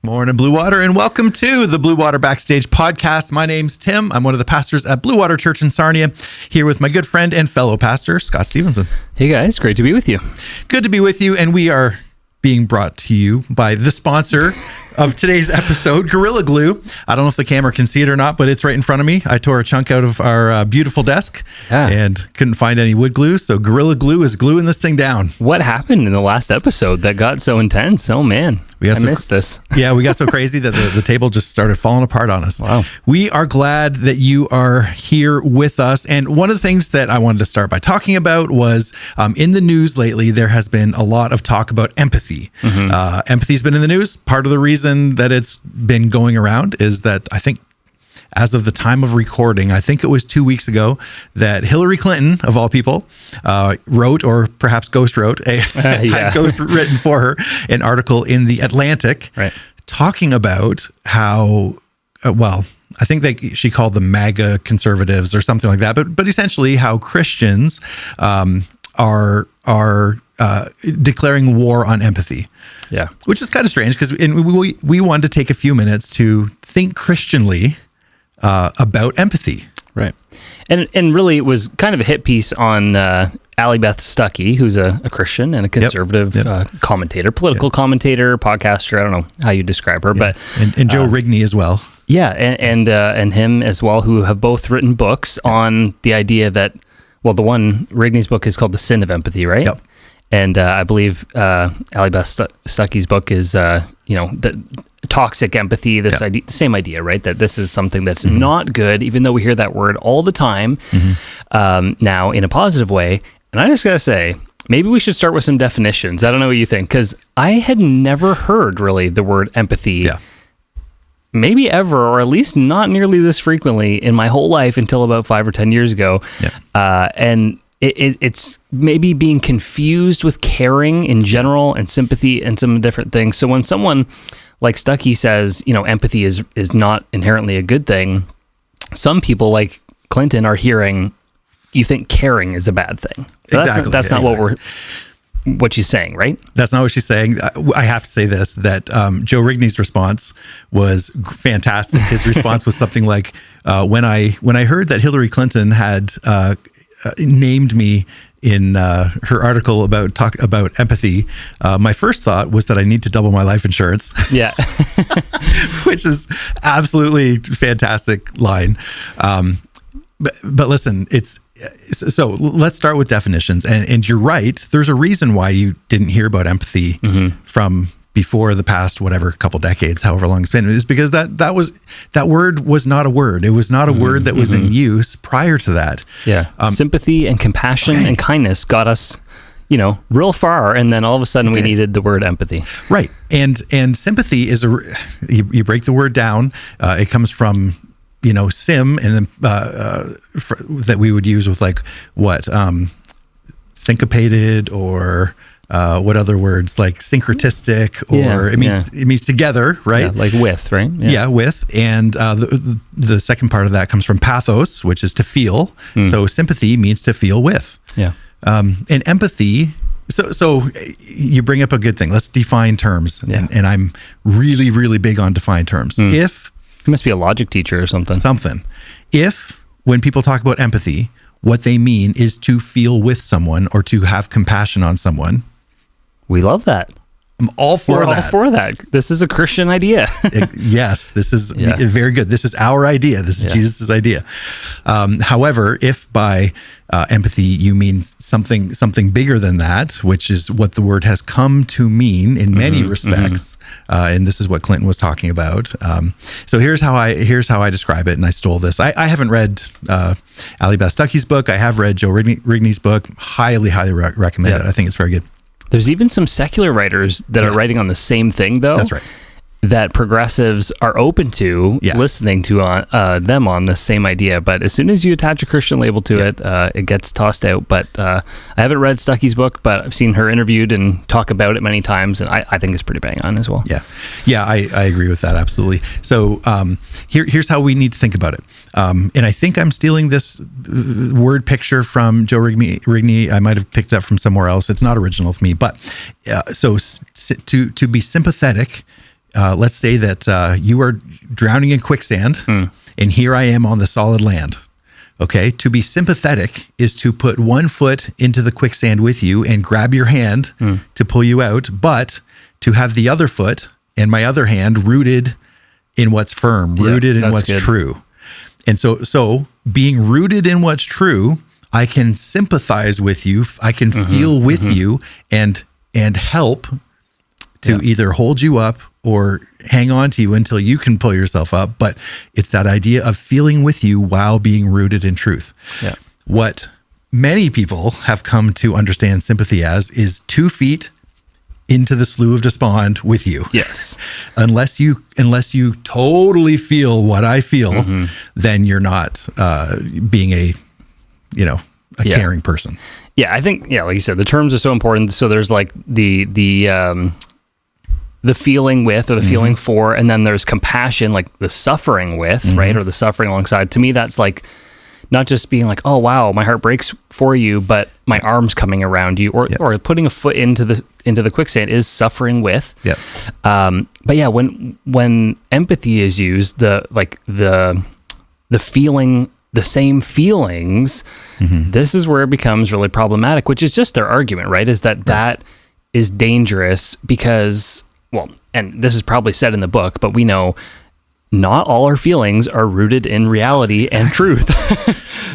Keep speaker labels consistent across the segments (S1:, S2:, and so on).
S1: Morning, Blue Water, and welcome to the Blue Water Backstage Podcast. My name's Tim. I'm one of the pastors at Blue Water Church in Sarnia, here with my good friend and fellow pastor, Scott Stevenson.
S2: Hey guys, great to be with you.
S1: Good to be with you, and we are being brought to you by the sponsor of today's episode, Gorilla Glue. I don't know if the camera can see it or not, but it's right in front of me. I tore a chunk out of our beautiful desk and couldn't find any wood glue, so Gorilla Glue is gluing this thing down.
S2: What happened in the last episode that got so intense? Oh man, I missed this.
S1: Yeah, we got so crazy that the table just started falling apart on us.
S2: Wow.
S1: We are glad that you are here with us. And one of the things that I wanted to start by talking about was in the news lately, there has been a lot of talk about empathy. Empathy's been in the news. Part of the reason that it's been going around is that I think as of the time of recording, I think it was 2 weeks ago, that Hillary Clinton, of all people, wrote, or perhaps ghost wrote, had ghost written for her, an article in The Atlantic, talking about how, I think she called them MAGA conservatives or something like that, but essentially how Christians are declaring war on empathy.
S2: Yeah,
S1: which is kind of strange because we wanted to take a few minutes to think Christianly about empathy.
S2: Right. And really it was kind of a hit piece on Allie Beth Stuckey, who's a Christian and a conservative commentator, political commentator, podcaster. I don't know how you describe her, but
S1: and Joe Rigney as well.
S2: Yeah, and him as well, who have both written books on the idea that, well, the one, Rigney's book is called The Sin of Empathy, right?
S1: Yep.
S2: And I believe Allie Beth Stuckey's book is, the toxic empathy, this idea, the same idea, right? That this is something that's not good, even though we hear that word all the time now in a positive way. And I just got to say, maybe we should start with some definitions. I don't know what you think, because I had never heard really the word empathy, maybe ever, or at least not nearly this frequently in my whole life until about 5 or 10 years ago. And it's maybe being confused with caring in general and sympathy and some different things. So when someone like Stuckey says, empathy is not inherently a good thing, some people like Clinton are hearing, you think caring is a bad thing. So
S1: Exactly.
S2: That's not what she's saying, right?
S1: That's not what she's saying. I have to say this, that Joe Rigney's response was fantastic. His response was something like, when I heard that Hillary Clinton had named me in her article about empathy, my first thought was that I need to double my life insurance.
S2: Yeah.
S1: Which is absolutely fantastic line. But listen, so let's start with definitions. And you're right. There's a reason why you didn't hear about empathy from before the past, whatever, couple decades, however long it's been, is because that word was not a word. It was not a word that was in use prior to that. Yeah.
S2: Sympathy and compassion and kindness got us, real far. And then all of a sudden we needed the word empathy.
S1: Right. And sympathy is you break the word down. It comes from, sim, and then that we would use with syncopated, or what other words, like syncretistic, or it means together, right?
S2: Yeah, like with, right?
S1: Yeah, with. And the second part of that comes from pathos, which is to feel. So sympathy means to feel with. Yeah. And empathy. So you bring up a good thing. Let's define terms. Yeah. And I'm really, really big on defined terms. If
S2: you must be a logic teacher or something.
S1: If when people talk about empathy, what they mean is to feel with someone or to have compassion on someone.
S2: We love that.
S1: I'm all for that.
S2: All for that. This is a Christian idea.
S1: Yes, this is very good. This is our idea. This is Jesus' idea. However, if by empathy you mean something bigger than that, which is what the word has come to mean in many respects, and this is what Clinton was talking about. So here's how I describe it, and I stole this. I haven't read Allie Beth Stuckey's book. I have read Joe Rigney's book. Highly recommend it. I think it's very good.
S2: There's even some secular writers that are writing on the same thing, though.
S1: That's right.
S2: That progressives are open to listening to them on the same idea. But as soon as you attach a Christian label to it, it gets tossed out. But I haven't read Stuckey's book, but I've seen her interviewed and talk about it many times, and I think it's pretty bang on as well.
S1: Yeah, I agree with that, absolutely. So here's how we need to think about it. And I think I'm stealing this word picture from Joe Rigney. I might have picked it up from somewhere else. It's not original for me. But so to be sympathetic, let's say that you are drowning in quicksand, and here I am on the solid land. Okay, to be sympathetic is to put one foot into the quicksand with you and grab your hand to pull you out, but to have the other foot and my other hand rooted in what's firm, rooted in what's true. And so being rooted in what's true, I can sympathize with you, I can feel with you and help to either hold you up or hang on to you until you can pull yourself up. But it's that idea of feeling with you while being rooted in truth.
S2: Yeah.
S1: What many people have come to understand sympathy as is 2 feet into the slough of despond with you.
S2: Yes.
S1: Unless you totally feel what I feel, then you're not being a caring person.
S2: Yeah, I think, like you said, the terms are so important. So there's like the feeling with, or the feeling for, and then there's compassion, like the suffering with, right? Or the suffering alongside. To me, that's like not just being like, oh wow, my heart breaks for you, but my arm's coming around you, or putting a foot into the quicksand is suffering with.
S1: Yeah.
S2: But yeah, when empathy is used, the feeling, the same feelings, this is where it becomes really problematic, which is just their argument, right? Is that is dangerous because, well, and this is probably said in the book, but we know not all our feelings are rooted in reality and truth.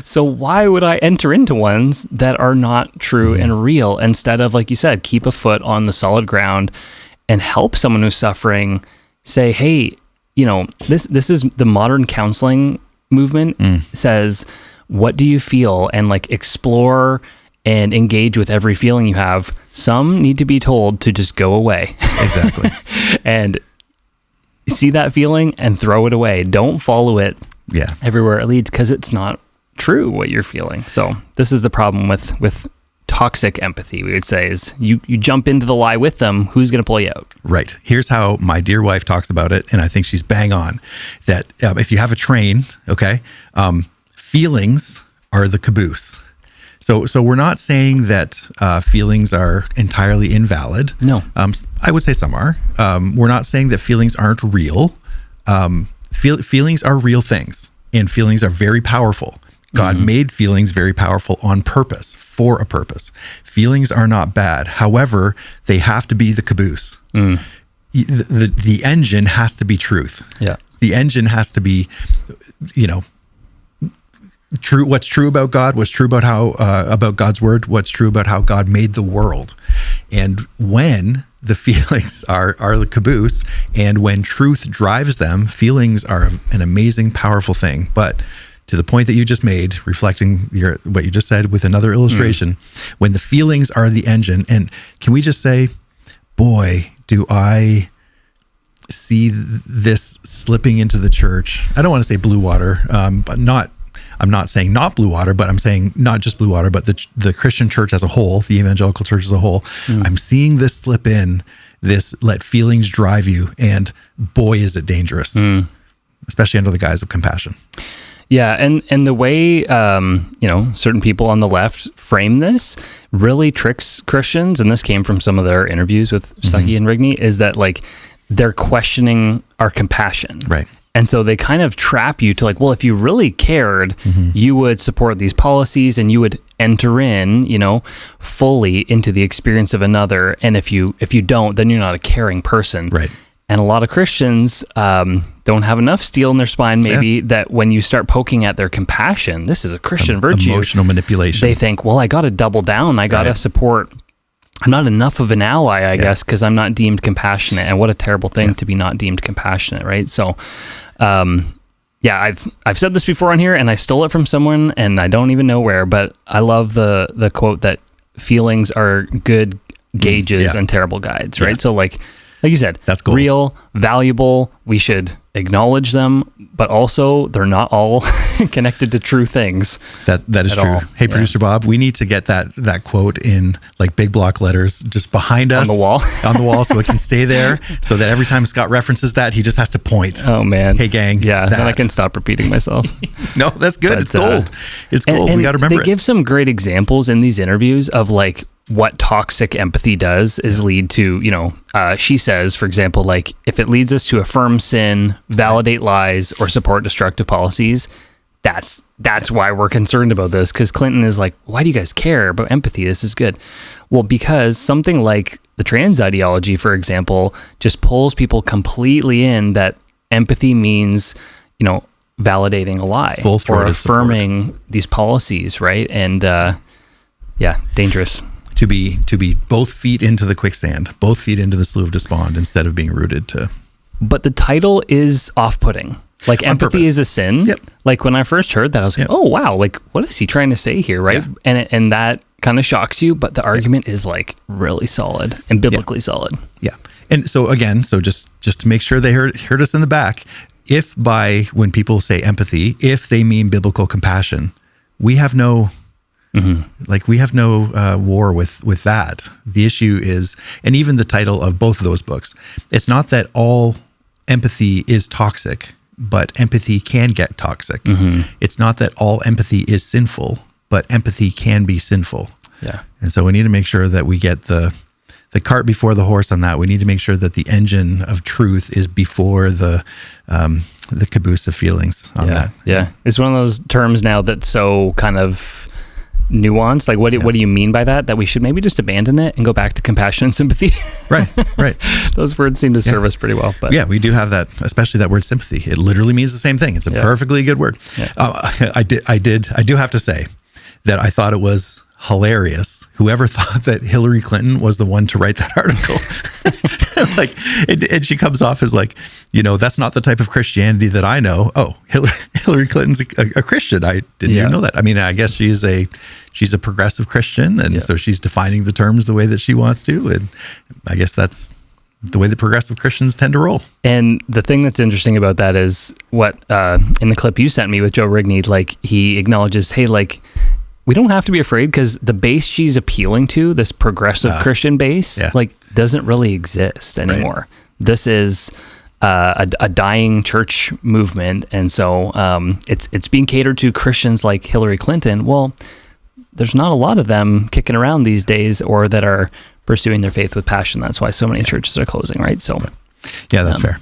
S2: So why would I enter into ones that are not true and real, instead of, like you said, keep a foot on the solid ground and help someone who's suffering? Say, hey, this is the modern counseling movement says, what do you feel? And like explore and engage with every feeling you have. Some need to be told to just go away.
S1: Exactly.
S2: And see that feeling and throw it away. Don't follow it everywhere it leads, because it's not true what you're feeling. So this is the problem with toxic empathy, we would say, is you jump into the lie with them. Who's going to pull you out?
S1: Right. Here's how my dear wife talks about it, and I think she's bang on, that if you have a train, feelings are the caboose. So we're not saying that feelings are entirely invalid.
S2: No.
S1: I would say some are. We're not saying that feelings aren't real. Feelings are real things, and feelings are very powerful. God made feelings very powerful on purpose, for a purpose. Feelings are not bad. However, they have to be the caboose. The engine has to be truth.
S2: Yeah.
S1: The engine has to be, true. What's true about God? What's true about how about God's word? What's true about how God made the world? And when the feelings are the caboose, and when truth drives them, feelings are an amazing, powerful thing. But to the point that you just made, reflecting what you just said with another illustration, when the feelings are the engine, and can we just say, boy, do I see this slipping into the church? I don't want to say blue water, but I'm not saying not blue water, but I'm saying not just blue water, but the Christian church as a whole, the evangelical church as a whole. I'm seeing this slip in, this let feelings drive you, and boy, is it dangerous, especially under the guise of compassion.
S2: Yeah, and the way certain people on the left frame this really tricks Christians, and this came from some of their interviews with Stuckey and Rigney, is that like they're questioning our compassion.
S1: Right.
S2: And so they kind of trap you to like, well, if you really cared, you would support these policies and you would enter in, fully into the experience of another. And if you don't, then you're not a caring person.
S1: Right.
S2: And a lot of Christians don't have enough steel in their spine, maybe, that when you start poking at their compassion, this is a Christian virtue.
S1: Emotional manipulation.
S2: They think, well, I got to double down. I got to support. I'm not enough of an ally, I guess, because I'm not deemed compassionate. And what a terrible thing to be not deemed compassionate, right? So, I've said this before on here, and I stole it from someone, and I don't even know where, but I love the quote that feelings are good gauges and terrible guides, right?
S1: Yes.
S2: So like you said,
S1: that's gold.
S2: Real, valuable, we should acknowledge them, but also they're not all connected to true things.
S1: That is true.
S2: All.
S1: Hey, Producer Bob, we need to get that quote in like big block letters just behind us
S2: on the wall,
S1: so it can stay there, so that every time Scott references that, he just has to point.
S2: Oh man.
S1: Hey gang.
S2: Yeah. Then I can stop repeating myself.
S1: No, that's good. But, it's gold. It's gold.
S2: And
S1: we got to remember
S2: they give some great examples in these interviews of like what toxic empathy does is lead to, she says, for example, like if it leads us to affirm sin, validate lies, or support destructive policies, that's why we're concerned about this. Because Clinton is like, why do you guys care about empathy? This is good. Well, because something like the trans ideology, for example, just pulls people completely in that empathy means, validating a lie or affirming these policies, right? And dangerous.
S1: To be both feet into the quicksand, both feet into the slough of despond, instead of being rooted to.
S2: But the title is off-putting. Like empathy is a sin.
S1: Yep.
S2: Like when I first heard that, I was like, oh wow, like what is he trying to say here, right? Yeah. And that kind of shocks you, but the argument is like really solid and biblically solid.
S1: Yeah. And so again, just to make sure they heard us in the back, if when people say empathy, if they mean biblical compassion, we have no war with that. The issue is, and even the title of both of those books, it's not that all empathy is toxic, but empathy can get toxic. Mm-hmm. It's not that all empathy is sinful, but empathy can be sinful.
S2: Yeah.
S1: And so we need to make sure that we get the cart before the horse on that. We need to make sure that the engine of truth is before the caboose of feelings on that.
S2: Yeah. It's one of those terms now that's so kind of nuanced. Like what do you mean by that? That we should maybe just abandon it and go back to compassion and sympathy.
S1: Right.
S2: Those words seem to serve us pretty well. But
S1: yeah, we do have that, especially that word sympathy. It literally means the same thing. It's a perfectly good word. Yeah. I do have to say that I thought it was hilarious. Whoever thought that Hillary Clinton was the one to write that article, and she comes off as like, that's not the type of Christianity that I know. Oh, Hillary Clinton's a Christian. I didn't even know that. I mean, I guess she's a progressive Christian, and so she's defining the terms the way that she wants to, and I guess that's the way that progressive Christians tend to roll.
S2: And the thing that's interesting about that is what in the clip you sent me with Joe Rigney, like he acknowledges, hey, like, we don't have to be afraid because the base she's appealing to, this progressive Christian base, like doesn't really exist anymore. Right. This is a dying church movement. And so it's being catered to Christians like Hillary Clinton. Well, there's not a lot of them kicking around these days or that are pursuing their faith with passion. That's why so many churches are closing, right? So
S1: yeah, that's fair.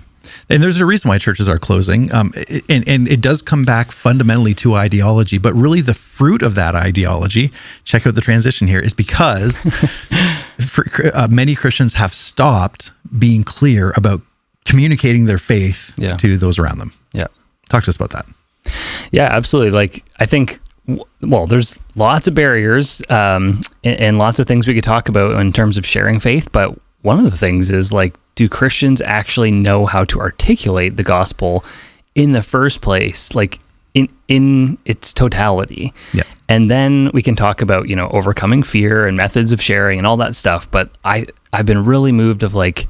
S1: And there's a reason why churches are closing, and it does come back fundamentally to ideology, but really the fruit of that ideology, check out the transition here, is because many Christians have stopped being clear about communicating their faith to those around them.
S2: Yeah.
S1: Talk to us about that.
S2: Yeah, absolutely. Like, I think, well, there's lots of barriers and lots of things we could talk about in terms of sharing faith, but one of the things is like, do Christians actually know how to articulate the gospel in the first place, like in its totality?
S1: Yeah.
S2: And then we can talk about, overcoming fear and methods of sharing and all that stuff. But I've been really moved of like,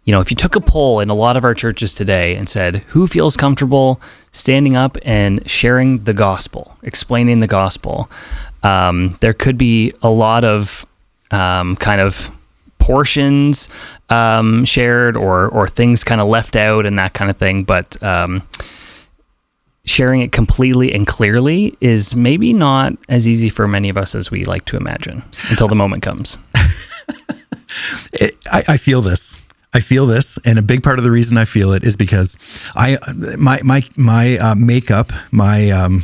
S2: if you took a poll in a lot of our churches today and said, who feels comfortable standing up and sharing the gospel, explaining the gospel, there could be a lot of kind of portions shared or things kind of left out and that kind of thing, but sharing it completely and clearly is maybe not as easy for many of us as we like to imagine until the moment comes.
S1: I feel this, and a big part of the reason I feel it is because my makeup, my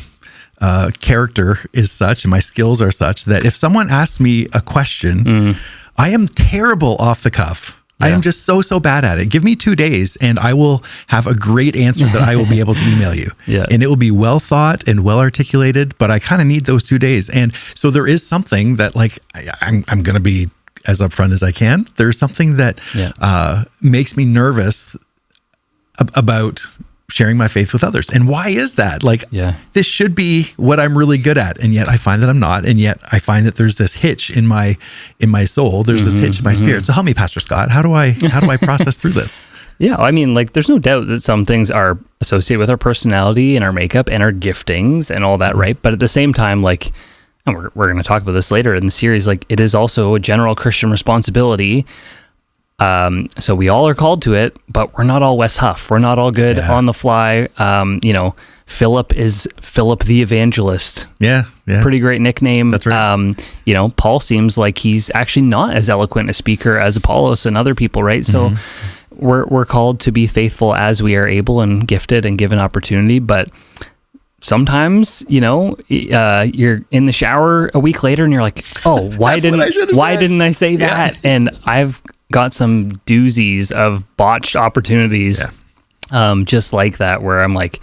S1: character is such, and my skills are such that if someone asks me a question, I am terrible off the cuff. Yeah. I am just so bad at it. Give me 2 days and I will have a great answer that I will be able to email you.
S2: Yeah.
S1: And it will be well thought and well articulated, but I kind of need those 2 days. And so there is something that like, I'm going to be as upfront as I can. There's something that makes me nervous about sharing my faith with others. And why is that? Like, this should be what I'm really good at. And yet I find that I'm not. And yet I find that there's this hitch in my soul. There's this hitch in my spirit. So help me, Pastor Scott. How do I process through this?
S2: Yeah. I mean, like, there's no doubt that some things are associated with our personality and our makeup and our giftings and all that. Right. But at the same time, like, and we're going to talk about this later in the series, like it is also a general Christian responsibility. So we all are called to it, but we're not all Wes Huff. We're not all good on the fly, Philip is Philip the Evangelist.
S1: Yeah.
S2: Pretty great nickname.
S1: That's right.
S2: Paul seems like he's actually not as eloquent a speaker as Apollos and other people, right? So we're called to be faithful as we are able and gifted and given opportunity, but sometimes, you're in the shower a week later and you're like, oh, why didn't I say that? And I've got some doozies of botched opportunities, just like that, where I'm like,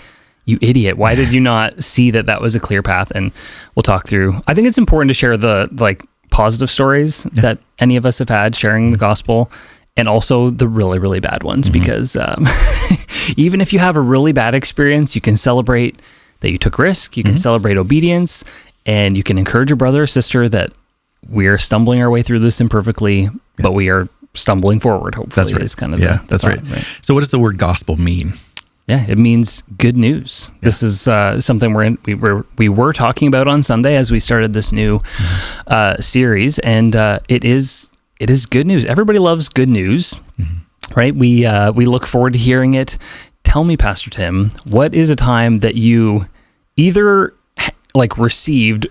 S2: you idiot, why did you not see that was a clear path? And we'll talk through. I think it's important to share the positive stories that any of us have had sharing the gospel, and also the really, really bad ones, because even if you have a really bad experience, you can celebrate that you took risk, you can celebrate obedience, and you can encourage your brother or sister that we are stumbling our way through this imperfectly, but we are stumbling forward, hopefully.
S1: That's right.
S2: Is kind of
S1: that's
S2: thought,
S1: right. So what does the word gospel mean?
S2: Yeah, it means good news. Yeah. This is something we were talking about on Sunday as we started this new series, and it is good news. Everybody loves good news, right? We look forward to hearing it. Tell me, Pastor Tim, what is a time that you either received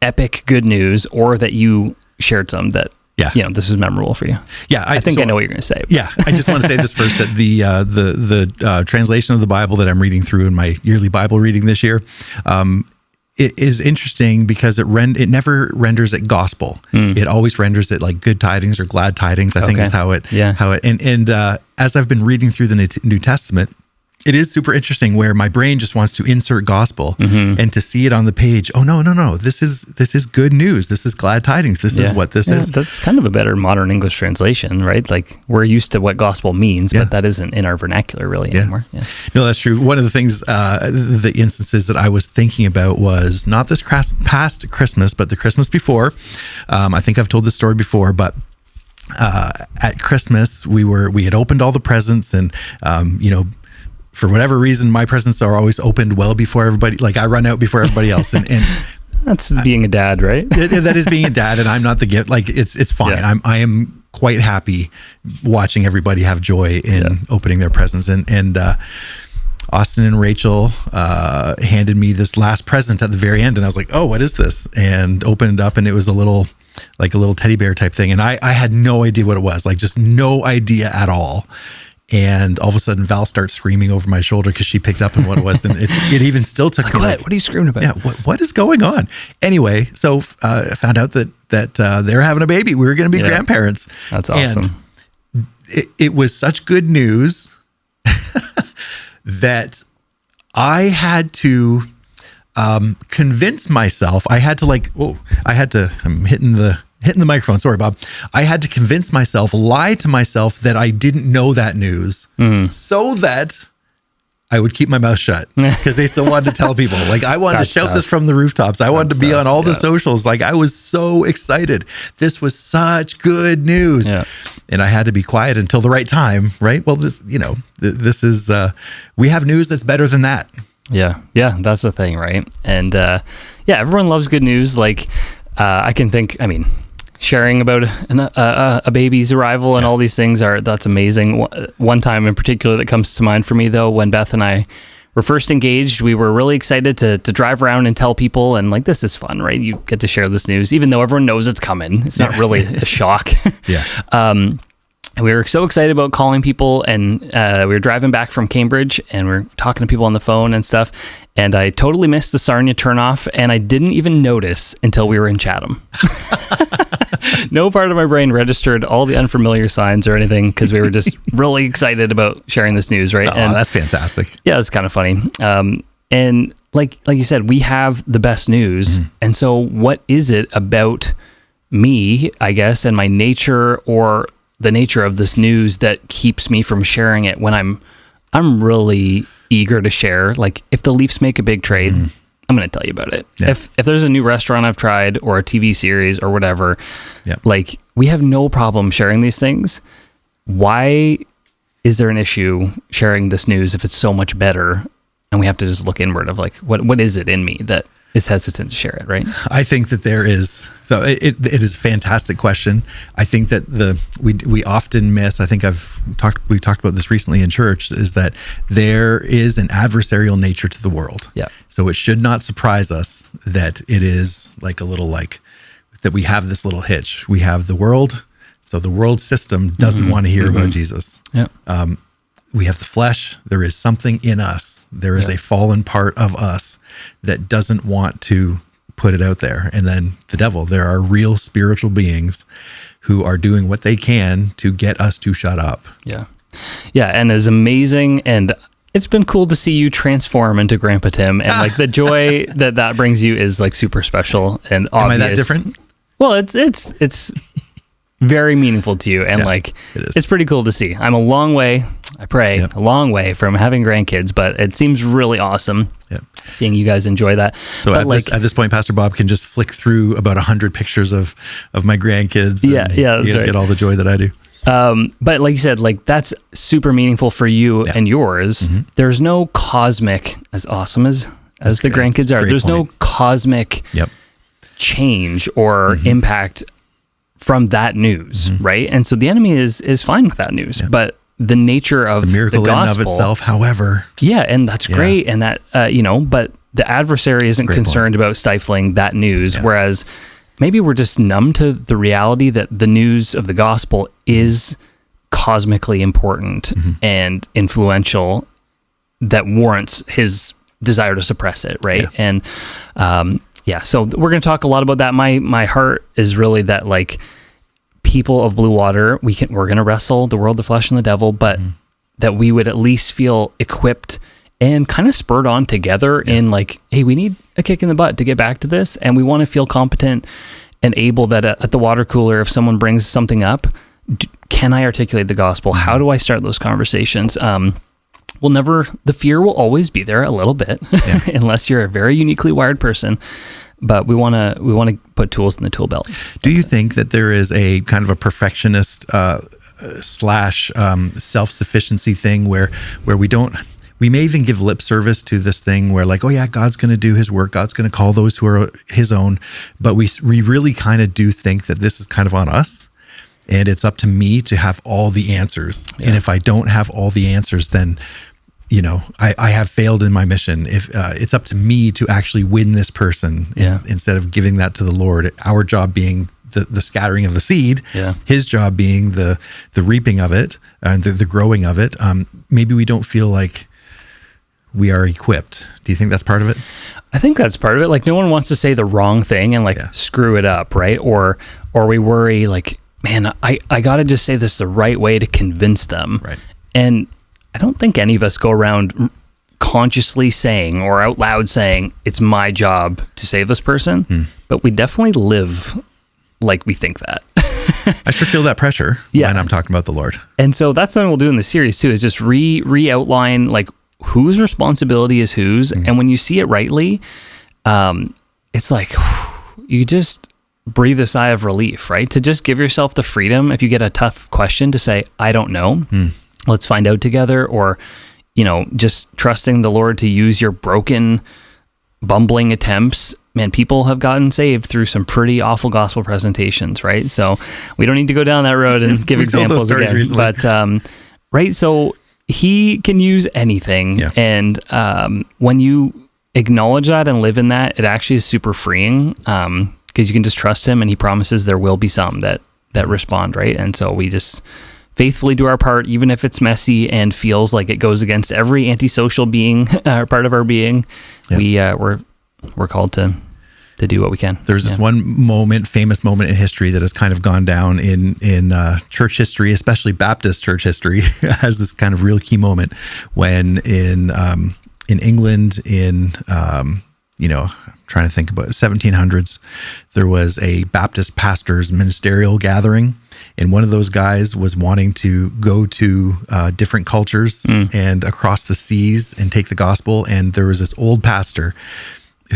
S2: epic good news, or that you shared some that this is memorable for you? Yeah, I think I know what you're going to say.
S1: Yeah, I just want to say this first, that the translation of the Bible that I'm reading through in my yearly Bible reading this year, it is interesting because it never renders it gospel. It always renders it like good tidings or glad tidings, I think is how it and as I've been reading through the New Testament, it is super interesting where my brain just wants to insert gospel and to see it on the page. Oh, no. This is good news. This is glad tidings. This is what this is.
S2: That's kind of a better modern English translation, right? Like, we're used to what gospel means, but that isn't in our vernacular really anymore. Yeah.
S1: No, that's true. One of the things, the instances that I was thinking about was not this past Christmas, but the Christmas before. I think I've told this story before, but at Christmas we had opened all the presents, and for whatever reason, my presents are always opened well before everybody. Like, I run out before everybody else, and
S2: that's being a dad, right?
S1: That is being a dad, and I'm not the gift. Like, it's fine. Yeah. I am quite happy watching everybody have joy in opening their presents, and Austin and Rachel handed me this last present at the very end, and I was like, oh, what is this? And opened it up, and it was a little teddy bear type thing, and I had no idea what it was, like, just no idea at all. And all of a sudden, Val starts screaming over my shoulder because she picked up on what it was. And it even still took me
S2: what are you screaming about?
S1: Yeah, what is going on? Anyway, so I found out that they're having a baby. We were going to be grandparents.
S2: That's awesome.
S1: And it was such good news that I had to convince myself. I'm hitting the microphone. Sorry, Bob. I had to convince myself, lie to myself that I didn't know that news so that I would keep my mouth shut, because they still wanted to tell people. Like, I wanted to shout this from the rooftops. I wanted to be on all the socials. Like, I was so excited. This was such good news. Yeah. And I had to be quiet until the right time, right? Well, this is, we have news that's better than that.
S2: Yeah. Yeah. That's the thing, right? And everyone loves good news. Like, sharing about a baby's arrival and all these things that's amazing. One time in particular that comes to mind for me, though, when Beth and I were first engaged, we were really excited to drive around and tell people, and like, this is fun, right? You get to share this news, even though everyone knows it's coming. It's not really a shock. Yeah. We were so excited about calling people, and we were driving back from Cambridge, and we were talking to people on the phone and stuff, and I totally missed the Sarnia turnoff, and I didn't even notice until we were in Chatham. No part of my brain registered all the unfamiliar signs or anything, because we were just really excited about sharing this news, right?
S1: Oh, and that's fantastic.
S2: Yeah, it's kind of funny. And like you said, we have the best news, and so what is it about me, I guess, and my nature, or the nature of this news, that keeps me from sharing it when I'm really eager to share? Like, if the Leafs make a big trade, I'm going to tell you about it. Yeah. If there's a new restaurant I've tried, or a TV series or whatever, like, we have no problem sharing these things. Why is there an issue sharing this news if it's so much better? And we have to just look inward of like, what is it in me that is hesitant to share it, right?
S1: I think that there is. So it is a fantastic question. I think that we often miss. I think we talked about this recently in church. Is that there is an adversarial nature to the world.
S2: Yeah.
S1: So it should not surprise us that it is like a little that we have this little hitch. We have the world. So the world system doesn't want to hear about Jesus.
S2: Yeah.
S1: We have the flesh. There is something in us. There is a fallen part of us that doesn't want to put it out there. And then the devil, there are real spiritual beings who are doing what they can to get us to shut up.
S2: Yeah. Yeah. And it's amazing. And it's been cool to see you transform into Grandpa Tim. And like the joy that brings you is like super special and obvious.
S1: Am I that different?
S2: Well, it's very meaningful to you. And like, it's pretty cool to see. I'm a long way, I pray, a long way from having grandkids, but it seems really awesome seeing you guys enjoy that.
S1: So at this point, Pastor Bob can just flick through about 100 pictures of my grandkids.
S2: Yeah.
S1: You guys get all the joy that I do.
S2: But like you said, like that's super meaningful for you and yours. Mm-hmm. There's no cosmic, as awesome as the grandkids are, there's no cosmic change or impact from that news, right? And so the enemy is fine with that news, but the nature of
S1: the miracle
S2: the gospel,
S1: in and of itself, however.
S2: Yeah, and that's great, and that, but the adversary isn't concerned about stifling that news, whereas maybe we're just numb to the reality that the news of the gospel is cosmically important and influential, that warrants his desire to suppress it, right? And so we're going to talk a lot about that. My heart is really that, like, people of Blue Water, we're going to wrestle the world, the flesh, and the devil, but that we would at least feel equipped and kind of spurred on together in like, hey, we need a kick in the butt to get back to this, and we want to feel competent and able that at the water cooler, if someone brings something up, can I articulate the gospel? How do I start those conversations? The fear will always be there a little bit, unless you're a very uniquely wired person. But we want to put tools in the tool belt.
S1: Do you think that there is a kind of a perfectionist slash self-sufficiency thing where we may even give lip service to this thing where, like, oh yeah, God's going to do his work. God's going to call those who are his own. But we really kind of do think that this is kind of on us. And it's up to me to have all the answers. Yeah. And if I don't have all the answers, then, I have failed in my mission. If it's up to me to actually win this person instead of giving that to the Lord, our job being the scattering of the seed, his job being the reaping of it and the growing of it. Maybe we don't feel like we are equipped. Do you think that's part of it?
S2: I think that's part of it. Like, no one wants to say the wrong thing and screw it up, right? Or we worry like, man, I got to just say this the right way to convince them.
S1: Right.
S2: And I don't think any of us go around consciously saying or out loud saying, it's my job to save this person, but we definitely live like we think that.
S1: I sure feel that pressure when I'm talking about the Lord.
S2: And so that's something we'll do in the series too, is just re-outline like whose responsibility is whose. And when you see it rightly, it's like, you just breathe a sigh of relief, right? To just give yourself the freedom, if you get a tough question, to say, I don't know. Let's find out together. Or, just trusting the Lord to use your broken, bumbling attempts. Man, people have gotten saved through some pretty awful gospel presentations, right? So we don't need to go down that road and give examples again. Recently. But, right, so he can use anything. Yeah. And when you acknowledge that and live in that, it actually is super freeing, because you can just trust him, and he promises there will be some that respond, right? And so we just faithfully do our part, even if it's messy and feels like it goes against every antisocial being, part of our being. Yeah. We're called to do what we can.
S1: There's this one famous moment in history that has kind of gone down in church history, especially Baptist church history, as this kind of real key moment when in England trying to think about 1700s, there was a Baptist pastor's ministerial gathering, and one of those guys was wanting to go to different cultures and across the seas and take the gospel. And there was this old pastor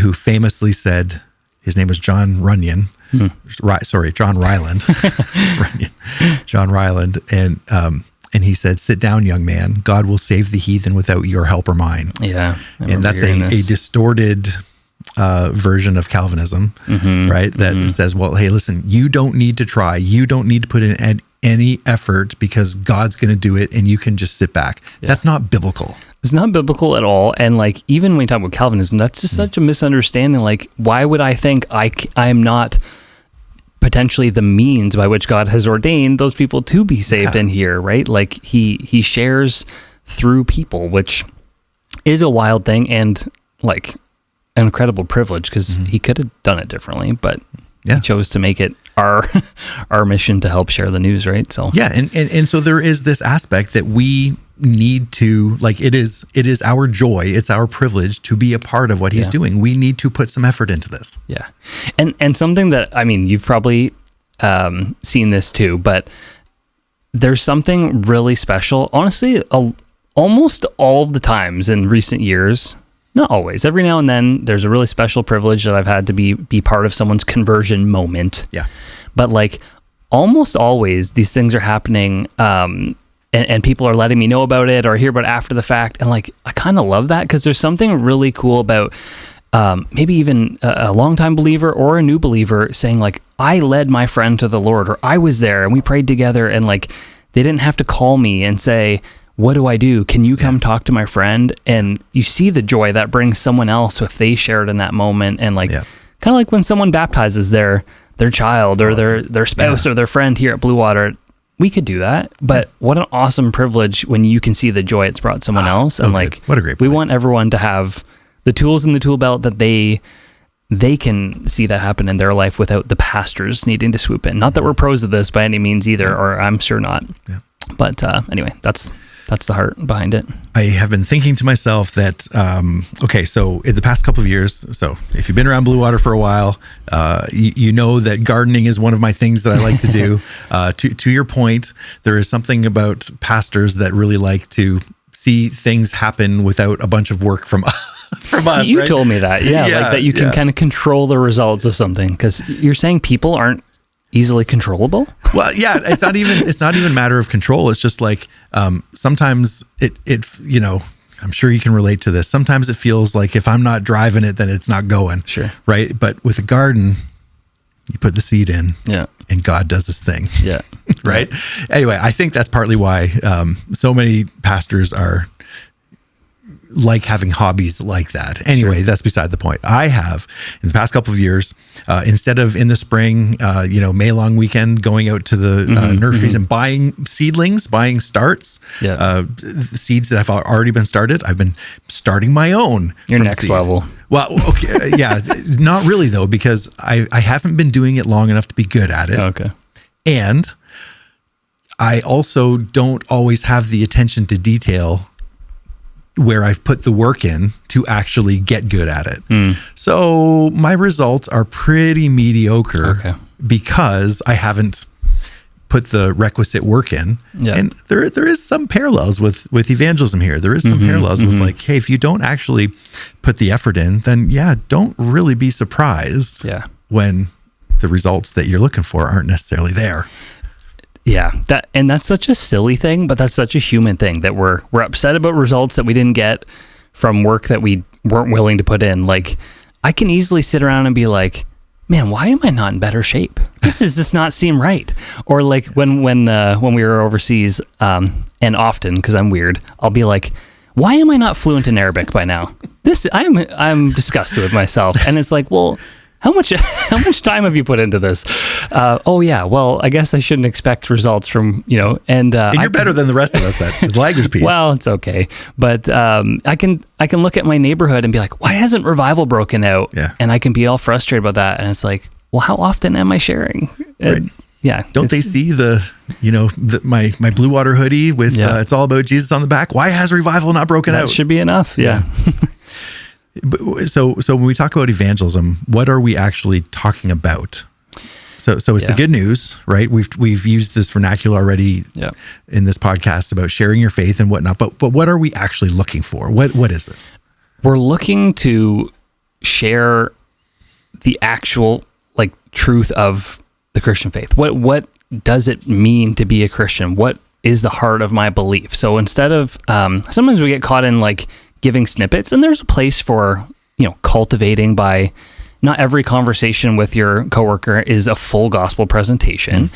S1: who famously said, his name was John Runyon, John Ryland, John Ryland, and he said, "Sit down, young man. God will save the heathen without your help or mine."
S2: Yeah,
S1: and that's a distorted version of Calvinism, right? That says, well, hey, listen, you don't need to try. You don't need to put in any effort because God's going to do it and you can just sit back. Yeah. That's not biblical.
S2: It's not biblical at all. And like, even when we talk about Calvinism, that's just such a misunderstanding. Like, why would I think I am not potentially the means by which God has ordained those people to be saved in here, right? Like he shares through people, which is a wild thing and like an incredible privilege because he could have done it differently, but he chose to make it our mission to help share the news, right? So
S1: and so there is this aspect that we need to, like, it is our joy, it's our privilege to be a part of what he's doing. We need to put some effort into this.
S2: Yeah. And something that, I mean, you've probably seen this too, but there's something really special. Honestly, almost all of the times in recent years, not always, every now and then, there's a really special privilege that I've had to be part of someone's conversion moment.
S1: Yeah.
S2: But like almost always these things are happening, and people are letting me know about it or hear about it after the fact. And like, I kind of love that because there's something really cool about maybe even a longtime believer or a new believer saying like, I led my friend to the Lord, or I was there and we prayed together, and like, they didn't have to call me and say, what do I do? Can you come talk to my friend? And you see the joy that brings someone else if they shared in that moment. And like, kind of like when someone baptizes their child or their spouse or their friend here at Blue Water, we could do that. But what an awesome privilege when you can see the joy it's brought someone else.
S1: So
S2: and like,
S1: what a great point.
S2: We want everyone to have the tools in the tool belt that they can see that happen in their life without the pastors needing to swoop in. Not that we're pros of this by any means either, or I'm sure not. Yeah. But anyway, that's the heart behind it.
S1: I have been thinking to myself that, okay, so in the past couple of years, so if you've been around Blue Water for a while, you know that gardening is one of my things that I like to do. To your point, there is something about pastors that really like to see things happen without a bunch of work from us.
S2: You
S1: right?
S2: told me that, like that you can kind of control the results of something, because you're saying people aren't easily controllable.
S1: Well, yeah, it's not even a matter of control. It's just like sometimes it you know, I'm sure you can relate to this. Sometimes it feels like if I'm not driving it, then it's not going.
S2: Sure.
S1: Right. But with a garden, you put the seed in, and God does his thing.
S2: Yeah.
S1: Right. Anyway, I think that's partly why so many pastors are like having hobbies like that. Anyway, that's beside the point. I have, in the past couple of years, instead of in the spring, May long weekend, going out to the nurseries and buying seedlings, buying starts, seeds that have already been started, I've been starting my own.
S2: Your next seed. Level.
S1: Well, okay, not really though, because I haven't been doing it long enough to be good at it.
S2: Okay.
S1: And I also don't always have the attention to detail where I've put the work in to actually get good at it. So my results are pretty mediocre because I haven't put the requisite work in. Yeah. And there is some parallels with evangelism here. There is some parallels with like, hey, if you don't actually put the effort in, then don't really be surprised when the results that you're looking for aren't necessarily there.
S2: Yeah, that's such a silly thing, but that's such a human thing that we're upset about results that we didn't get from work that we weren't willing to put in. Like, I can easily sit around and be like, man, why am I not in better shape? This does not seem right. Or like when we were overseas, and often, because I'm weird, I'll be like, why am I not fluent in Arabic by now? I'm disgusted with myself. And it's like, well, how much time have you put into this? Well, I guess I shouldn't expect results from, and
S1: you're better than the rest of us at the language piece.
S2: Well, it's okay. But I can look at my neighborhood and be like, why hasn't revival broken out?
S1: Yeah.
S2: And I can be all frustrated about that. And it's like, well, how often am I sharing?
S1: Right.
S2: Yeah.
S1: Don't they see my Blue Water hoodie with it's all about Jesus on the back? Why has revival not broken out?
S2: That should be enough. Yeah.
S1: So when we talk about evangelism, what are we actually talking about? So it's the good news, right? We've used this vernacular already in this podcast about sharing your faith and whatnot. But what are we actually looking for? What is this?
S2: We're looking to share the actual truth of the Christian faith. What does it mean to be a Christian? What is the heart of my belief? So instead of sometimes we get caught in giving snippets, and there's a place for cultivating by. Not every conversation with your coworker is a full gospel presentation,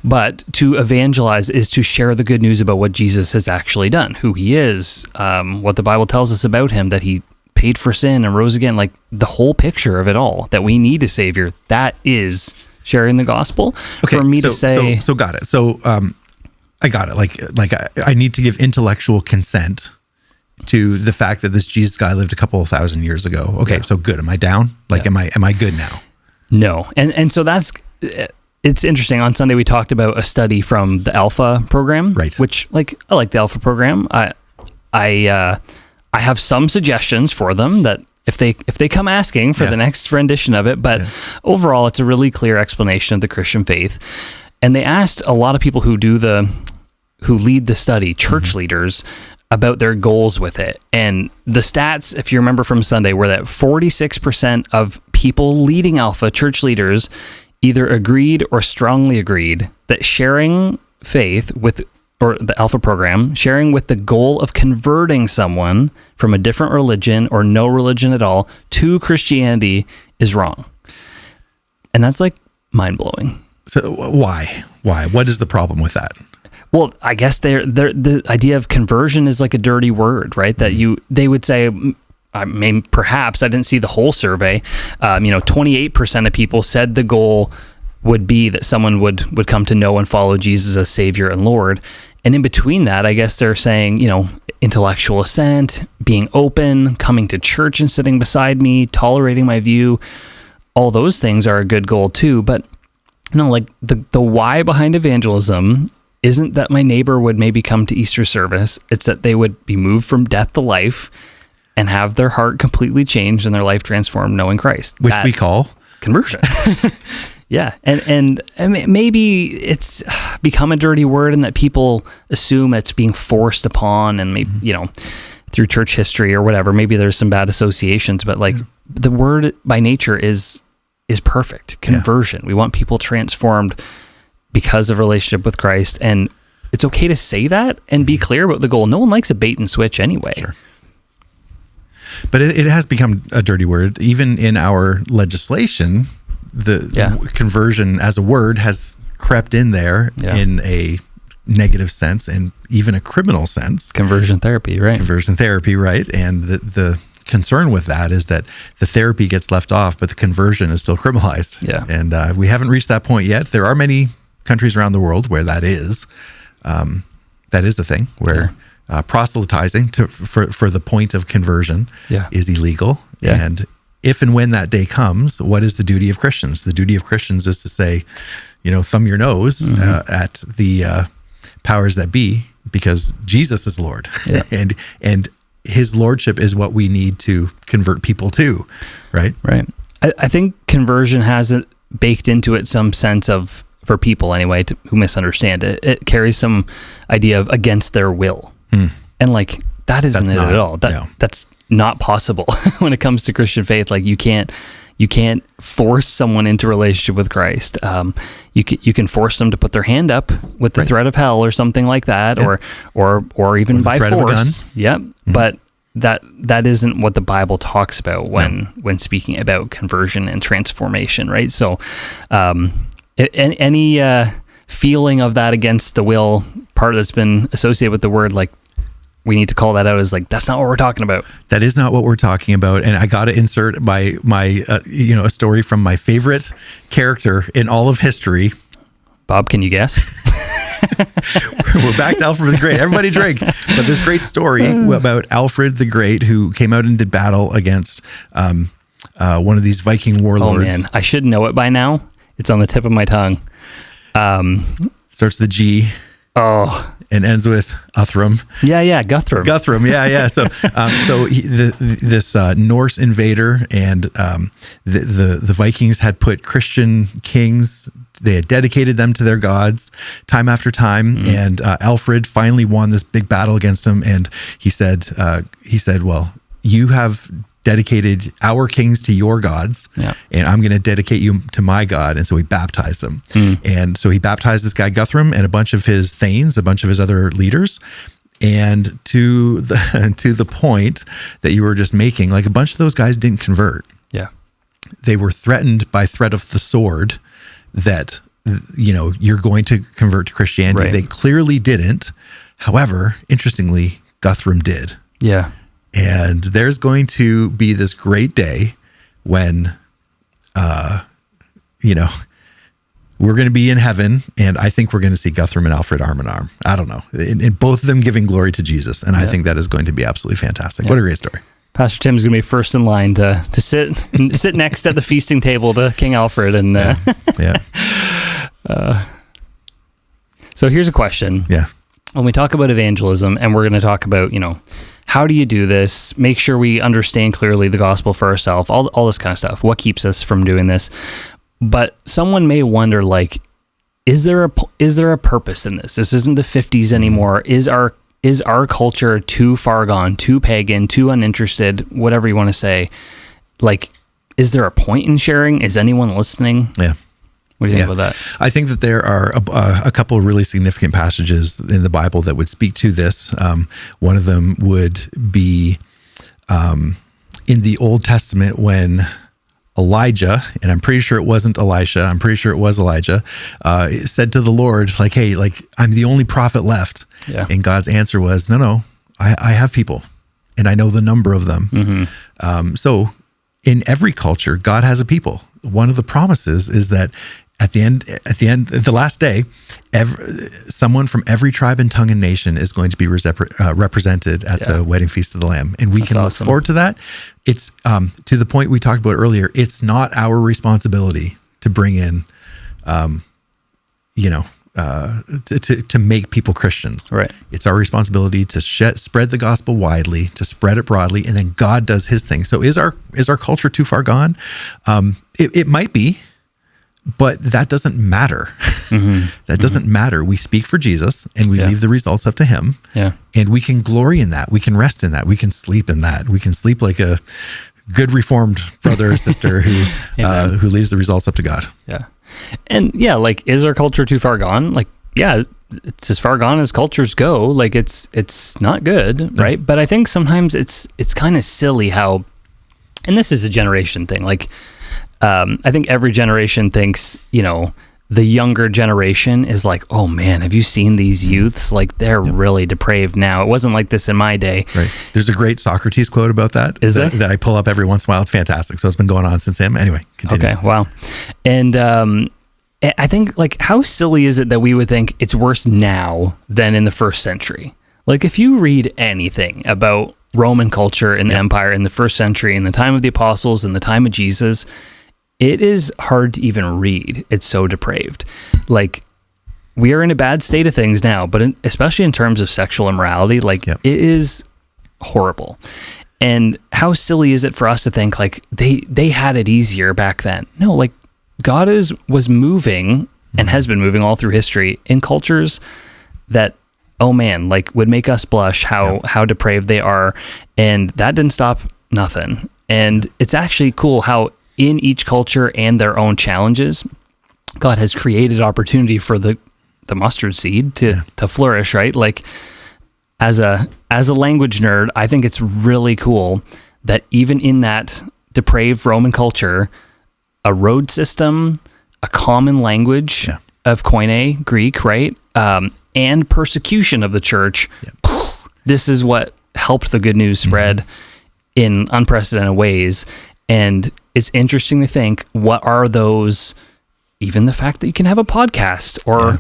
S2: but to evangelize is to share the good news about what Jesus has actually done, who he is, what the Bible tells us about him, that he paid for sin and rose again, like the whole picture of it all, that we need a savior. That is sharing the gospel.
S1: Okay,
S2: for me to say.
S1: So got it. So I got it. Like I need to give intellectual consent to the fact that this Jesus guy lived a couple of thousand years ago. Okay, so good. Am I down? Like, am I good now?
S2: No. And so it's interesting. On Sunday, we talked about a study from the Alpha program,
S1: right?
S2: Which, I like the Alpha program. I have some suggestions for them that if they come asking for the next rendition of it, but overall, it's a really clear explanation of the Christian faith. And they asked a lot of people who lead the study, church leaders, about their goals with it. And the stats, if you remember from Sunday, were that 46% of people leading Alpha, church leaders, either agreed or strongly agreed that sharing faith or the Alpha program, sharing with the goal of converting someone from a different religion or no religion at all to Christianity is wrong. And that's mind-blowing.
S1: So why? What is the problem with that?
S2: Well, I guess the idea of conversion is like a dirty word, right? That they would say, perhaps I didn't see the whole survey. 28% of people said the goal would be that someone would come to know and follow Jesus as Savior and Lord. And in between that, I guess they're saying, intellectual assent, being open, coming to church and sitting beside me, tolerating my view. All those things are a good goal too. But the why behind evangelism isn't that my neighbor would maybe come to Easter service. It's that they would be moved from death to life and have their heart completely changed and their life transformed knowing Christ.
S1: Which we call
S2: conversion. Yeah. And maybe it's become a dirty word and that people assume it's being forced upon and maybe, through church history or whatever, maybe there's some bad associations, but the word by nature is perfect. Conversion. We want people transformed because of relationship with Christ. And it's okay to say that and be clear about the goal. No one likes a bait and switch anyway.
S1: Sure. But it has become a dirty word. Even in our legislation, the conversion as a word has crept in there in a negative sense and even a criminal sense.
S2: Conversion therapy, right?
S1: And the concern with that is that the therapy gets left off, but the conversion is still criminalized.
S2: Yeah.
S1: And we haven't reached that point yet. There are many countries around the world where that is the thing, where proselytizing for the point of conversion is illegal.
S2: Yeah.
S1: And if and when that day comes, what is the duty of Christians? The duty of Christians is to say, thumb your nose at the powers that be, because Jesus is Lord, and his lordship is what we need to convert people to, right?
S2: Right. I think conversion has baked into it some sense of, for people anyway, who misunderstand it, it carries some idea of against their will. And that isn't it at all. That's not possible when it comes to Christian faith. You can't force someone into relationship with Christ. You can force them to put their hand up with the threat of hell or something like that, or even by force. Yep. But that isn't what the Bible talks about when speaking about conversion and transformation, right? So, any feeling of that against the will part that's been associated with the word, we need to call that out as that's not what we're talking about.
S1: That is not what we're talking about. And I got to insert my a story from my favorite character in all of history.
S2: Bob, can you guess?
S1: We're back to Alfred the Great. Everybody drink. But this great story about Alfred the Great, who came out and did battle against one of these Viking warlords.
S2: Oh man, I should know it by now. It's on the tip of my tongue.
S1: Starts with G.
S2: Oh.
S1: And ends with Uthram.
S2: Yeah, Guthrum.
S1: Yeah. So, this Norse invader and the Vikings had put Christian kings. They had dedicated them to their gods time after time, and Alfred finally won this big battle against him. And he said, "Well, you have dedicated our kings to your gods, and I'm going to dedicate you to my God." And so he baptized him. And so he baptized this guy Guthrum and a bunch of his thanes, a bunch of his other leaders. And to the point that you were just making, like a bunch of those guys didn't convert.
S2: Yeah.
S1: They were threatened by threat of the sword that, you're going to convert to Christianity.
S2: Right.
S1: They clearly didn't. However, interestingly, Guthrum did.
S2: Yeah.
S1: And there's going to be this great day when, we're going to be in heaven, and I think we're going to see Guthrum and Alfred arm in arm. I don't know. And both of them giving glory to Jesus. And I think that is going to be absolutely fantastic. What a great story.
S2: Pastor Tim's going to be first in line to sit next at the feasting table to King Alfred. And so here's a question.
S1: Yeah.
S2: When we talk about evangelism, and we're going to talk about, how do you do this? Make sure we understand clearly the gospel for ourselves, all this kind of stuff. What keeps us from doing this? But someone may wonder, like, is there a purpose in this? This isn't the 50s anymore. Is our culture too far gone, too pagan, too uninterested, whatever you want to say? Like, is there a point in sharing? Is anyone listening?
S1: Yeah.
S2: What do you think about that?
S1: I think that there are a couple of really significant passages in the Bible that would speak to this. One of them would be in the Old Testament when Elijah, and I'm pretty sure it wasn't Elisha, I'm pretty sure it was Elijah, said to the Lord, like, hey, like, I'm the only prophet left.
S2: Yeah.
S1: And God's answer was, no, I have people, and I know the number of them.
S2: Mm-hmm.
S1: So in every culture, God has a people. One of the promises is that at the last day, someone from every tribe and tongue and nation is going to be represented at the wedding feast of the Lamb. And we can look forward to that. It's to the point we talked about earlier, it's not our responsibility to bring in, to make people Christians.
S2: Right.
S1: It's our responsibility to spread the gospel widely, to spread it broadly, and then God does his thing. So is our culture too far gone? It might be. But that doesn't matter.
S2: Mm-hmm.
S1: That doesn't matter. We speak for Jesus, and we leave the results up to him.
S2: Yeah.
S1: And we can glory in that. We can rest in that. We can sleep in that. We can sleep like a good Reformed brother or sister who leaves the results up to God.
S2: Yeah. And like, is our culture too far gone? Like, yeah, it's as far gone as cultures go. Like, it's not good, right? But I think sometimes it's kind of silly how, and this is a generation thing, like, I think every generation thinks, the younger generation is like, oh man, have you seen these youths? Like, they're really depraved now. It wasn't like this in my day.
S1: Right. There's a great Socrates quote about that.
S2: Is there?
S1: That I pull up every once in a while. It's fantastic. So it's been going on since him. Anyway, continue.
S2: Okay, wow. And I think, like, how silly is it that we would think it's worse now than in the first century? Like, if you read anything about Roman culture in the empire in the first century, in the time of the apostles, in the time of Jesus, it is hard to even read. It's so depraved. Like, we are in a bad state of things now, but especially in terms of sexual immorality, like, it is horrible. And how silly is it for us to think, like, they had it easier back then? No, like, God was moving and has been moving all through history in cultures that, oh man, like, would make us blush how depraved they are. And that didn't stop nothing. And it's actually cool how in each culture and their own challenges, God has created opportunity for the mustard seed to flourish, right? Like, as a language nerd, I think it's really cool that even in that depraved Roman culture, a road system, a common language of Koine, Greek, right? And persecution of the church. This is what helped the good news spread in unprecedented ways. And it's interesting to think, what are those, even the fact that you can have a podcast or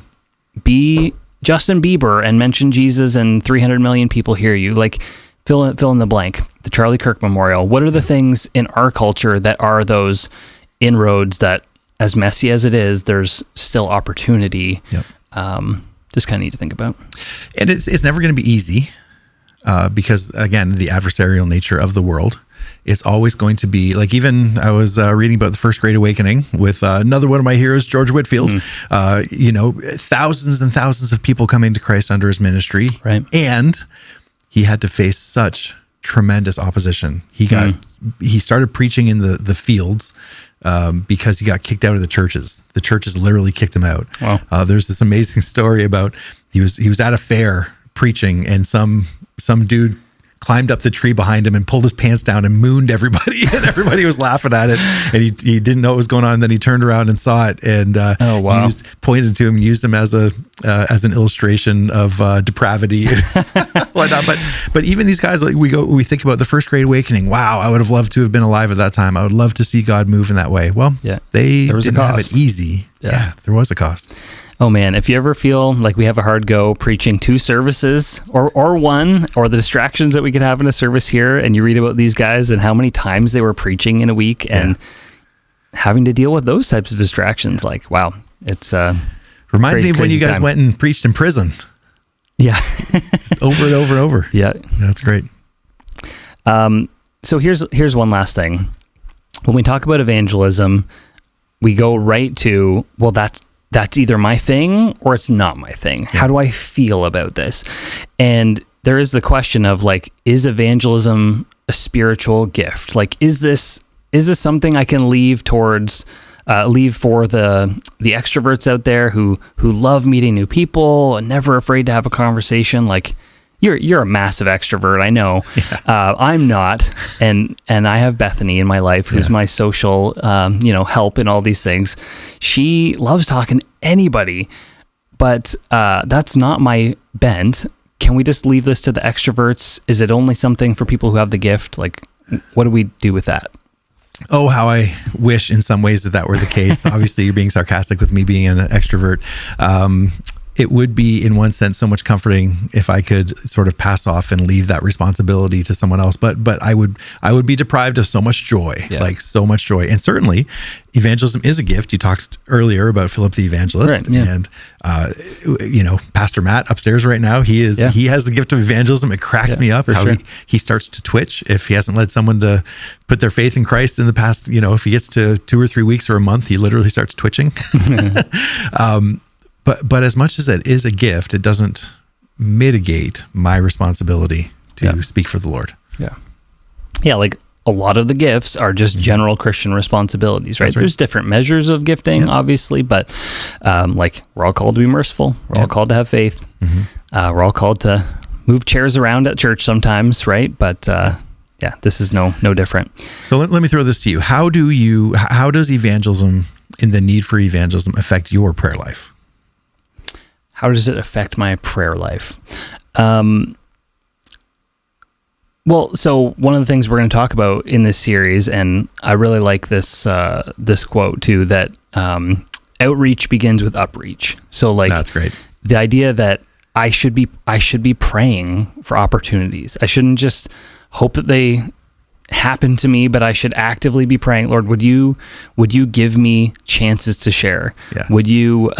S2: be Justin Bieber and mention Jesus and 300 million people hear you, like, fill in the blank, the Charlie Kirk Memorial. What are the things in our culture that are those inroads that, as messy as it is, there's still opportunity? Just kind of need to think about.
S1: And it's never going to be easy because, again, the adversarial nature of the world. It's always going to be, like, even I was reading about the First Great Awakening with another one of my heroes, George Whitefield. Thousands and thousands of people coming to Christ under his ministry.
S2: Right.
S1: And he had to face such tremendous opposition. He started preaching in the fields because he got kicked out of the churches. The churches literally kicked him out.
S2: Wow.
S1: There's this amazing story about he was at a fair preaching, and some dude climbed up the tree behind him and pulled his pants down and mooned everybody, and everybody was laughing at it, and he didn't know what was going on. And then he turned around and saw it, and pointed to him, used him as an illustration of depravity and whatnot. But even these guys, like we think about the First Great Awakening. Wow, I would have loved to have been alive at that time. I would love to see God move in that way. Well, they didn't have it easy. Yeah, there was a cost.
S2: Oh man, if you ever feel like we have a hard go preaching 2 services or one, or the distractions that we could have in a service here, and you read about these guys and how many times they were preaching in a week and having to deal with those types of distractions, like, wow, it's
S1: reminds me of when you guys went and preached in prison.
S2: Yeah.
S1: Just over and over and over.
S2: Yeah.
S1: That's great.
S2: So here's one last thing. When we talk about evangelism, we go right to, well, that's either my thing or it's not my thing. Yeah. How do I feel about this? And there is the question of, like, is evangelism a spiritual gift? Like, is this something I can leave for the extroverts out there who love meeting new people and never afraid to have a conversation? Like, you're a massive extrovert, I know. Yeah. I'm not, and I have Bethany in my life, who's my social, help in all these things. She loves talking to anybody, but that's not my bent. Can we just leave this to the extroverts? Is it only something for people who have the gift? Like, what do we do with that?
S1: Oh, how I wish in some ways that were the case. Obviously, you're being sarcastic with me being an extrovert. It would be, in one sense, so much comforting if I could sort of pass off and leave that responsibility to someone else. But I would be deprived of so much joy, like so much joy. And certainly, evangelism is a gift. You talked earlier about Philip the evangelist,
S2: right, yeah.
S1: And Pastor Matt upstairs right now. He has the gift of evangelism. It cracks me up how he starts to twitch if he hasn't led someone to put their faith in Christ in the past. If he gets to 2 or 3 weeks or a month, he literally starts twitching. But as much as that is a gift, it doesn't mitigate my responsibility to speak for the Lord.
S2: Yeah. Yeah, like a lot of the gifts are just general Christian responsibilities, right? There's different measures of gifting, obviously, but like, we're all called to be merciful. We're all called to have faith. Mm-hmm. We're all called to move chairs around at church sometimes, right? But this is no different.
S1: So let me throw this to you. How does evangelism and the need for evangelism affect your prayer life?
S2: How does it affect my prayer life? Well, so one of the things we're going to talk about in this series, and I really like this quote too, that outreach begins with upreach. So, like, that's great. The idea that I should be praying for opportunities. I shouldn't just hope that they happen to me, but I should actively be praying, Lord, would you give me chances to share? Yeah. Would you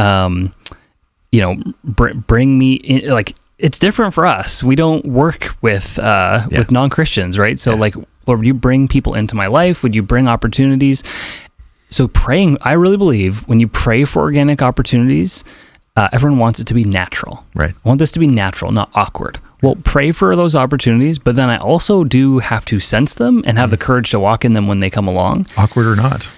S2: bring me in? Like, it's different for us. We don't work with non-Christians, right? So like, Lord, would you bring people into my life? Would you bring opportunities? So praying, I really believe when you pray for organic opportunities, everyone wants it to be natural. Right. I want this to be natural, not awkward. Well, pray for those opportunities, but then I also do have to sense them and have the courage to walk in them when they come along.
S1: Awkward or not.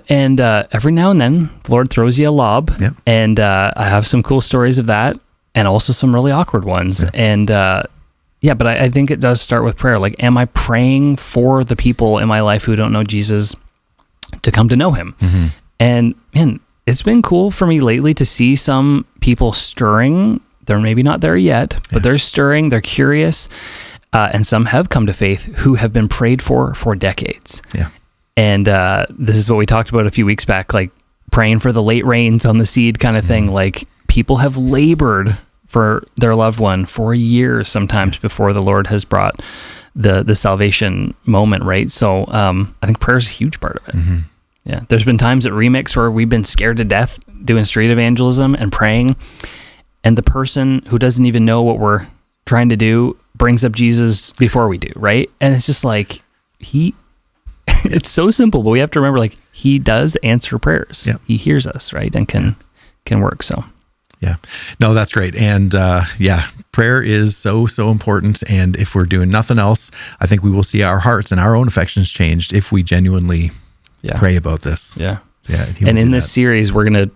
S2: And every now and then the Lord throws you a lob, and I have some cool stories of that, and also some really awkward ones. And but I think it does start with prayer. Like, am I praying for the people in my life who don't know Jesus to come to know him? Mm-hmm. And man, it's been cool for me lately to see some people stirring. They're maybe not there yet, but they're stirring, they're curious, and some have come to faith who have been prayed for decades. Yeah. And this is what we talked about a few weeks back, like praying for the late rains on the seed kind of thing. Like, people have labored for their loved one for years sometimes before the Lord has brought the salvation moment, right? So I think prayer is a huge part of it. Mm-hmm. Yeah, there's been times at Remix where we've been scared to death doing street evangelism and praying, and the person who doesn't even know what we're trying to do brings up Jesus before we do, right? And it's just like, it's so simple, but we have to remember, like, he does answer prayers. Yeah. He hears us, right? And can work. So,
S1: yeah, no, that's great. And prayer is so important. And if we're doing nothing else, I think we will see our hearts and our own affections changed if we genuinely pray about this.
S2: Yeah.
S1: Yeah.
S2: And in this series, we're going to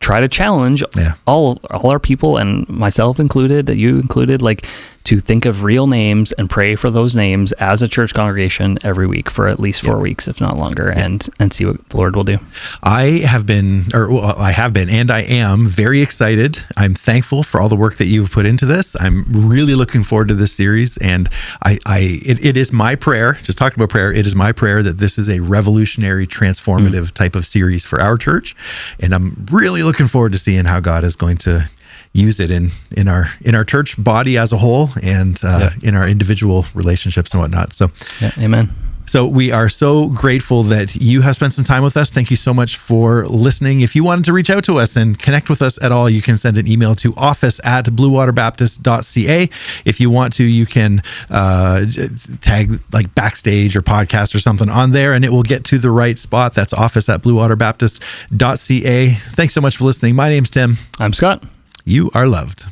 S2: try to challenge all our people, and myself included, you included, like, to think of real names and pray for those names as a church congregation every week for at least 4 weeks, if not longer, and see what the Lord will do. I have been,
S1: and I am very excited. I'm thankful for all the work that you've put into this. I'm really looking forward to this series, and it is my prayer, just talking about prayer, it is my prayer that this is a revolutionary, transformative type of series for our church, and I'm really looking forward to seeing how God is going to use it in our church body as a whole, and in our individual relationships and whatnot. So,
S2: amen.
S1: So we are so grateful that you have spent some time with us. Thank you so much for listening. If you wanted to reach out to us and connect with us at all, you can send an email to office@bluewaterbaptist.ca. If you want to, you can tag like backstage or podcast or something on there, and it will get to the right spot. That's office@bluewaterbaptist.ca. Thanks so much for listening. My name's Tim.
S2: I'm Scott.
S1: You are loved.